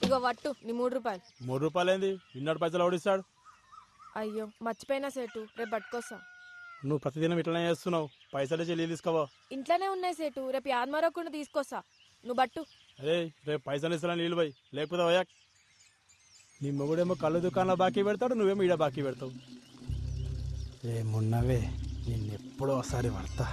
ఇగో వట్టు నీ 3 రూపాయలు. 3 రూపాయలు ఏంది? ఇన్నోటి పైసలు ఓడిస్తాడు. అయ్యో మర్చిపోయినా సేటు, రేపు పట్టుకొస్తా. నువ్వు ప్రతిదినం ఇట్లనే చేస్తున్నావు. పైసలు చెల్లి తీసుకోవా? ఇంట్లోనే ఉన్నాయి సేటు, రేపు యాదమరకుండా తీసుకొస్తా. నువ్వు బట్టు. అరే రేపు పైసలు ఇస్తా నీళ్ళు పోయి, లేకపోతే పోయా. నీ మొగుడేమో కళ్ళు దుకాణంలో బాకీ పెడతాడు, నువ్వేమో ఈడ బాకీ పెడతావు. ఏమున్నవే నిన్నెప్పుడో ఒకసారి పడతా.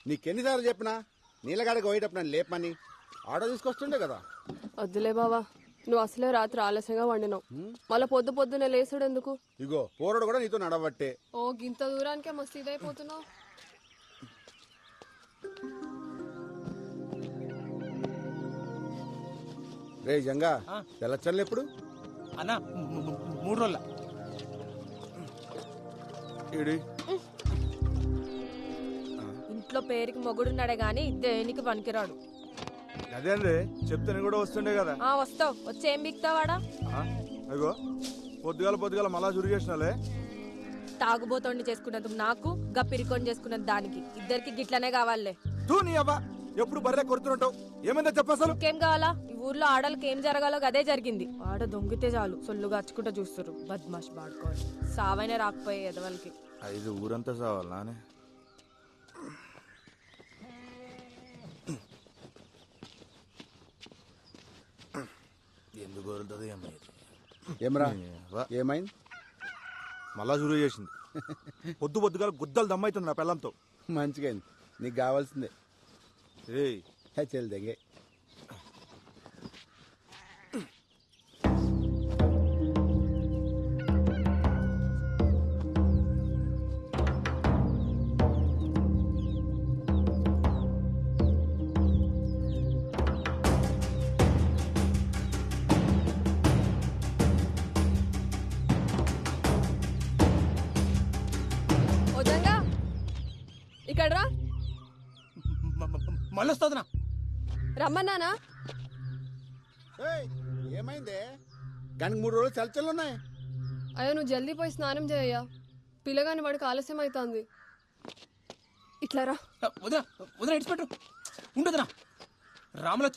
నీకెన్నిసార్లు చెప్పినా నీళ్ళగాడికి పోయేటప్పుడు నన్ను లేపమని ఆటో తీసుకొస్తుండే కదా. వద్దులే బావా, నువ్వు అసలే రాత్రి ఆలస్యంగా వండినావు, మళ్ళీ పొద్దునే లేసుడు ఎందుకు? ఇగో పోరడు కూడా నీతో నడవట్టే. ఓ గింత దూరానికే మస్తు ఇదైపోతున్నావు. రే జంగా తెల్లచ్చర్లు ఎప్పుడు అన్నా? 3 రోజుల. ఇంట్లో పేరుకి మొగుడున్నాడే గాని దేనికి పనికిరాడు. అదే అండి చెప్తే కూడా వస్తుండే కదా. వస్తావు, వచ్చి ఏం బిక్తావాడా? అయ్యో పొద్దుగాల మళ్ళా చురిగేసినాలే. తాగుబోతోండి చేసుకున్నందుకు నాకు, గప్పిరికొని చేసుకున్నది దానికి, ఇద్దరికి గిట్లనే కావాలే. తూ నీ అవ్వ ఎప్పుడు బర్రె కొడుతుంటావు. ఏమైందో చెప్పసలు. ఇంకేం కావాలా? ఈ ఊర్లో ఆడలకి ఏం జరగాలో అదే జరిగింది. ఆడ దొంగితే చాలు సొల్లుగా అచ్చుకుంటూ చూస్తారు. బద్మాష్ బాడుకోవాలి. సావైనా రాకపోయే ఎదవలకి. 5 ఊరంతా సావాలనే. ఎందుకు వదులుతుంది ఏమరా? ఏమైంది? మళ్ళా చురుగు చేసింది. పొద్దుగాల గుద్దలు దమ్మైతుంది నా పిల్లంతో. మంచిగా అయింది, నీకు కావాల్సిందే. ఏయ్ చెల్లి దగ్గే ఇక్కడ రా. మళ్ళీ వస్తుందినా? రమ్మన్నానా? ఏమైందే? కానీ 3 రోజులు చల్చలు ఉన్నాయి. అయ్యో నువ్వు జల్దీ పోయి స్నానం చేయయ్యా, పిల్లగాని వాడికి ఆలస్యం అవుతుంది. ఇట్లా రా. వదిన ఇడిచిపెట్టు. ఉండదునా, రాముల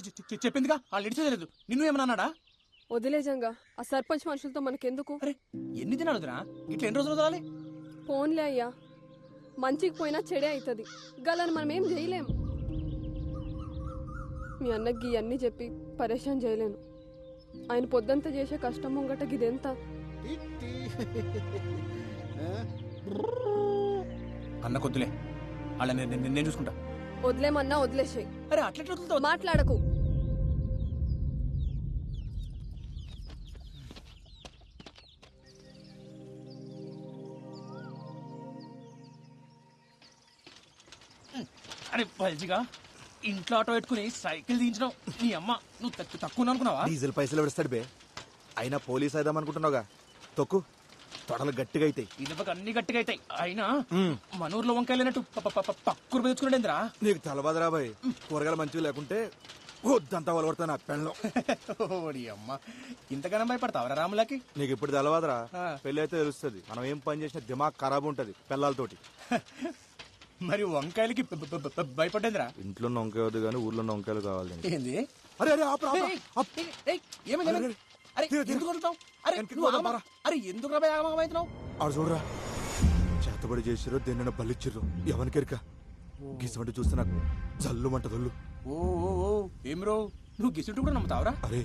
చెప్పిందిగా వాళ్ళు ఇడిచేయలేదు. నిన్ను ఏమన్నా అన్నాడా? వదిలేజంగా ఆ సర్పంచ్ మనుషులతో మనకెందుకు? అరే ఎన్ని దినాలు వదినా, ఇట్లా ఎన్ని రోజులు వదలాలి? ఫోన్లే అయ్యా, మంచికి పోయినా చెడే అవుతుంది. గలని మనం ఏం చేయలేం. మీ అన్నకి ఇవన్నీ చెప్పి పరేషాన్ చేయలేను. ఆయన పొద్దంతా చేసే కష్టం ముంగట గిదెంత? అన్న కొద్దులే, వాళ్ళ నేను చూసుకుంటా. వదిలేమన్నా వదిలేసాయి. అరే అట్లా మాట్లాడకు. అరే పల్చిగా ఇంట్లో ఆటో పెట్టుకుని సైకిల్ దించడం నీ అమ్మ. నువ్వు తక్కువ అనుకున్నావా? డీజిల్ పైసలు పెడతాడు బే. అయినా పోలీస్ అయిదాం అనుకుంటున్నావుగా. తొక్కు, తొడలు గట్టిగా అవుతాయి. ఇదొక అన్ని గట్టిగా అవుతాయి. అయినా మన ఊర్లో వంకాయలేనట్టు పక్కూరు తెచ్చుకున్నాడేంద్రా? నీకు తలబాదరా బాయ్. కూరగాయలు మంచిగా లేకుంటే వద్దంతా వలవడతా నా పెళ్ళం. ఓడి అమ్మ, ఇంతగానో భయపడతావరా రాములకి? నీకు ఇప్పుడు తెలవాదరా, పెళ్ళి అయితే తెలుస్తుంది. మనం ఏం పని చేసినా దిమాగ్ ఖరాబ్ ఉంటది పిల్లలతోటి. మరి వంకాయలకి భయపడేంద్రా? ఇంట్లో వంకాయ వద్దు కానీ ఊర్లో వంకాయలు కావాలి. ఏంది? అరే అరే ఎందుకు అవుతున్నావు? ఆడు చూడరా, చేతబడి చేసిరో దేన్న బలిచ్చిర్రు ఎవరికెరిక. గిసంటి చూస్తే నాకు జల్లు మంటదొల్లు. ఓ ఏం రో, నువ్వు గిసుంటు కూడా నమ్ముతావరా? అరే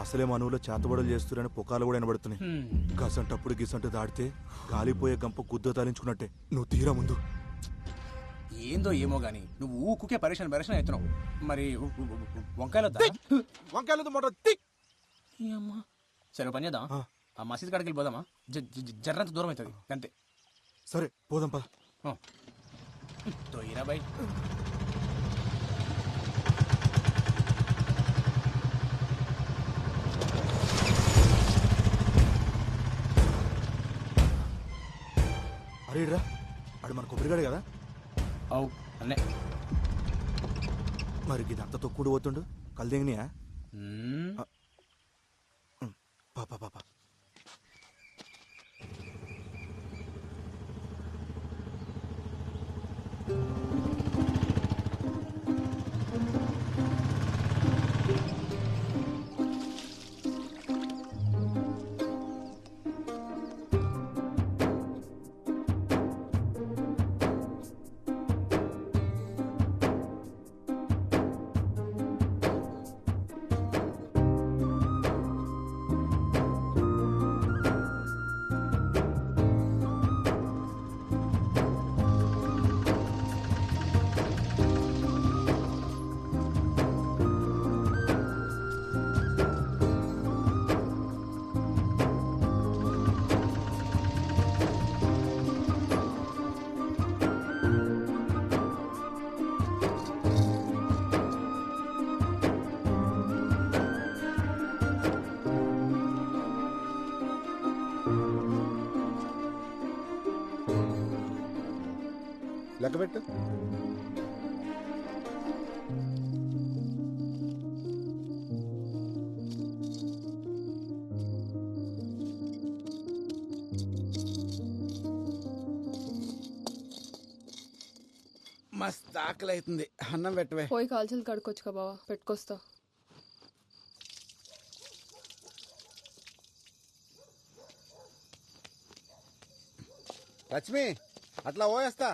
అసలే మనవులో చేతబడులు చేస్తురని పుకాలు కూడా వినబడుతున్నాయి. గసంటప్పుడు గిసంటు దాడితే గాలిపోయే గంప గుద్ద తాలించుకున్నట్టే. నువ్వు తీరా ముందు. ఏందో ఏమో గానీ నువ్వు ఊకుకే పరేషన్ అవుతున్నావు. మరి వంకాయలు వద్దా? వంకాయలు మాట తిక్. ఈ అమ్మా. సరే పని చేద్దాం. ఆ మసీద్ కాడికి వెళ్ళిపోదామా? జర్రంత దూరం అవుతుంది అంతే. సరే పోదాం పద. తోయిరా బాయ్. అరే రా, ఆడు మన కొబ్బరిగాడు కదా. అవు అన్నే. మరి ఇదంతా తొక్కుడు పోతుండు కల్దింగినియా? పాప పాప లెక్కబెట్టు. మస్తు ఆకలి అవుతుంది, అన్నం పెట్టవే. పోయి కాల్చలు కడుక్కొచ్చుకా బావా, పెట్టుకొస్తా. లక్ష్మి అట్లా పోయేస్తా.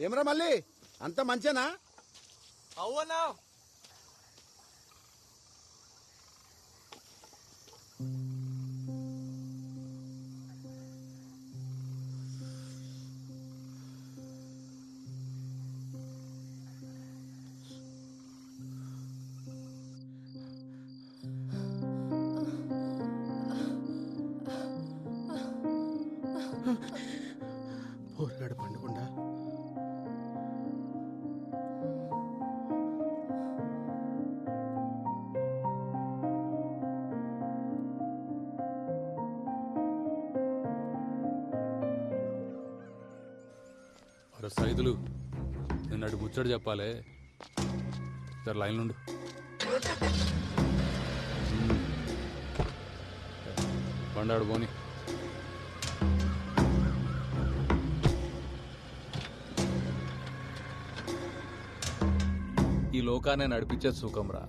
ఏమరా మళ్ళీ అంత మంచేనా? అవునా? పోరగాడు పండుకుండా అరే సైదులు, నేను అటు ముచ్చడు చెప్పాలే, జర లైన్ నుండు. బండాడు పోని. ఈ లోకాన్ని నడిపించే సుఖంరా,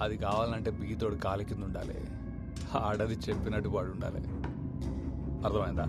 అది కావాలంటే బిగితోడు కాలి కింద ఉండాలి, ఆడది చెప్పినట్టు వాడు ఉండాలి. అర్థమైందా?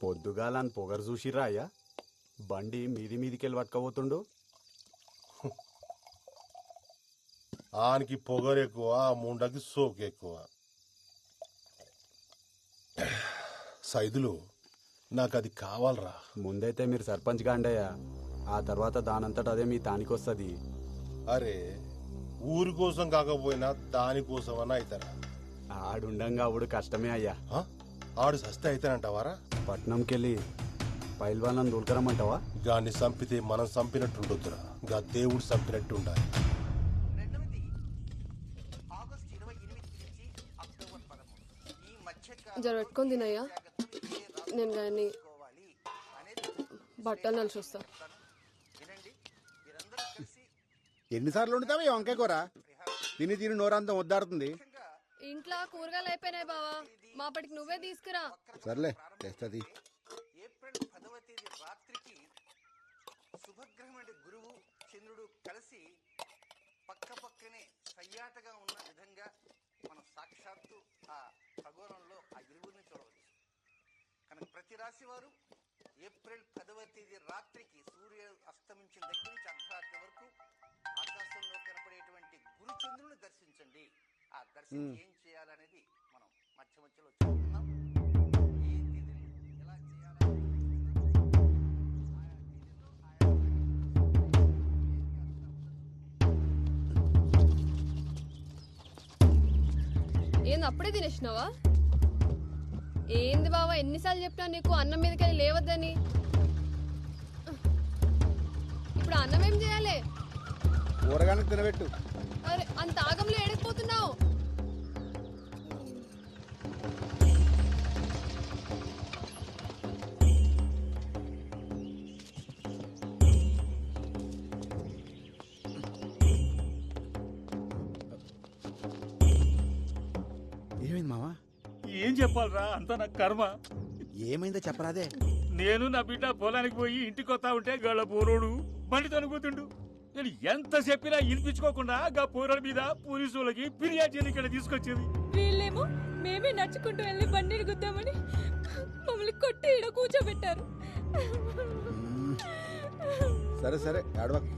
పొద్దుగాలని పొగరు చూసిరా అయ్యా? బండి మీది మీదికెళ్ళి పట్టుకపోతుండు. ఆనికి పొగరు ఎక్కువ, ముండకి సోకు ఎక్కువ. సైదులు, నాకు అది కావాలరా. ముందైతే మీరు సర్పంచ్ గాండయ్యా, ఆ తర్వాత దానంతట అదే మీ తానికొస్తుంది. అరే, ఊరి కోసం కాకపోయినా దానికోసమన్నా అవుతారా? ఆడుండంగా అప్పుడు కష్టమే అయ్యా. ఆడు సస్తే అయితేనంటావారా? పట్నంకెళ్ళి పైల్వానం దూల్కరమ్మంటావా? గాన్ని చంపితే మనం చంపినట్టు ఉండొద్దురా, గా దేవుడు చంపినట్టు ఉండాలి. జర పెట్టుకొని తినయ్యా, నేను కానీ బట్టలు నలిసి వస్తా. ఎన్నిసార్లు వండుతావా ఈ వంకాయ కూర? తిని తిని నోరంతం వద్దాడుతుంది. ఇంట్లో కూరగాయలు అయిపోయినాయి బావా, మాపటికి నువ్వే తీసుకురా. సర్లే చేస్తుంది. ఏప్రిల్ 10వ తేదీ రాత్రికి శుభగ్రహమైన గురువు చంద్రుడు కలిసి పక్క పక్కనే సయ్యాటగా ఉన్న విధంగా మనం సాక్షాత్తు ఆ ఖగోళంలో ఆ ఇరువురిని చూడవచ్చు. కనుక ప్రతి రాశి వారు ఏప్రిల్ 10వ తేదీ రాత్రికి సూర్య అస్తమించిన దగ్గర నుంచి అర్ధరాత్రి వరకు ఆకాశంలో కనపడేటువంటి గురు చంద్రుని దర్శించండి. ఆ దర్శనం ఏం చేయాలనేది మనం మధ్య మధ్యలో చెప్తున్నాం. ఏ తేదీని ఎలా చేయాలి, ఏంది అప్పుడే తినేసినావా? ఏంది బావా, ఎన్నిసార్లు చెప్పినా నీకు అన్నం మీదకెళ్ళి లేవద్దని. ఇప్పుడు అన్నం ఏం చేయాలి? కూరగాయలకు తినబెట్టు. అరే అంత ఆగంలో ఎడకపోతున్నావు. ఏమైంది మావా? ఏం చెప్పాలరా, అంతా నా కర్మ. ఏమైందో చెప్పరాదే. నేను నా బిడ్డ పొలానికి పోయి ఇంటికి వస్తా ఉంటే గళ్ళ పోరోడు బండి తనుకుతుండు. నేను ఎంత చెప్పినా వినిపించుకోకుండా గా పోరాడు మీద పోలీసు వాళ్ళకి ఫిర్యాదు చేయని ఇక్కడ తీసుకొచ్చింది. వీళ్ళేమో మేమే నడుచుకుంటూ వెళ్ళి బండిని గుద్దామని మమ్మల్ని కొట్టి ఈడ కూర్చోబెట్టారు. సరే సరే ఏడవకు,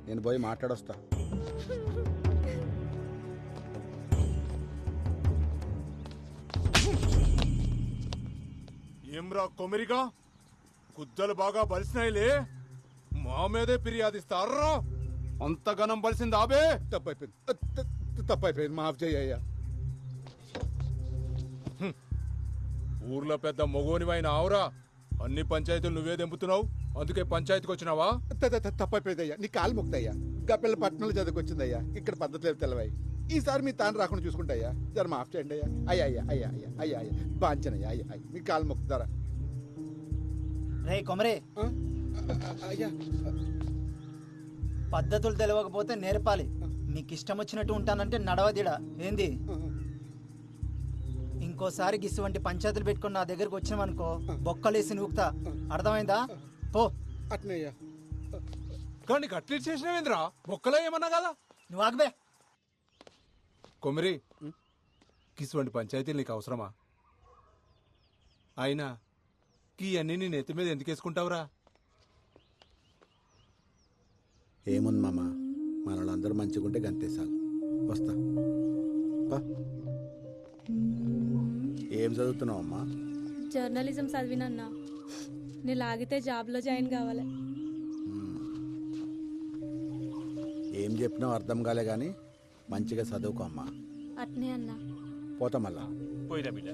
నేను పోయి మాట్లాడొస్తా. ఏమ్రా కొమిరిగా, గుద్దలు బాగా బలిసినాయిలే, మా మీదే ఫిర్యాదిస్తారా? అంతగనం బలిసింది ఆబే. తప్పైపోయింది, మాఫ్ చెయ్యయ్యా. ఊర్లో పెద్ద మొగోనివైన ఆవురా, అన్ని పంచాయతీలు నువ్వే దెంపుతున్నావు, అందుకే పంచాయతీకి వచ్చినావా? తప్పైపోయిందయ్యా, నీ కాలు మొక్తయ్యా. గప్పిల్ల పట్టణంలో చదువుకొచ్చిందయ్యా, ఇక్కడ పద్ధతి లేదు తెలవాయి. ఈసారి మీ తాను రాకుండా చూసుకుంటాయ్యా, జర మాఫ్ చేయండి అయ్యా. అయ్యా అయ్యా అయ్యా అయ్యా అయ్యా అయ్యా బాంచనయ్యా, అయ్యా అయ్యా మీ కాలు మొక్కుతారా? రే కొమరే, అయ్యా పద్ధతులు తెలియకపోతే నేర్పాలి. మీకు ఇష్టం వచ్చినట్టు ఉంటానంటే నడవదిడా ఏంది? ఇంకోసారి గిసువంటి పంచాయతీలు పెట్టుకుని నా దగ్గరకు వచ్చినామనుకో బొక్కలేసి నూకుతా, అర్థమైందా? పో. అట్నయ్యా. కానీ అట్లా చేసినవేంద్రా, బొక్కలో ఏమన్నా కదా? నువ్వు ఆగబే. కొమిరి, కిసువంటి పంచాయతీలు నీకు అవసరమా? అయినా ఈ అన్ని నీ నెత్తి మీద ఎందుకు వేసుకుంటావురా? ఏముంది మామ, మనలందరూ మంచిగుంటే గంతేసాలు. వస్తా. ఏం చదువుతున్నావు అమ్మా? జర్నలిజం చదివినన్నా, నేను లాగితే జాబ్లో జాయిన్ కావాలి. ఏం చెప్పినావు అర్థం కాలే గాని మంచిగా చదువుకో అమ్మా. అట్నే అన్నా. పోతా మళ్ళా. పోయిరా బిడ్డ.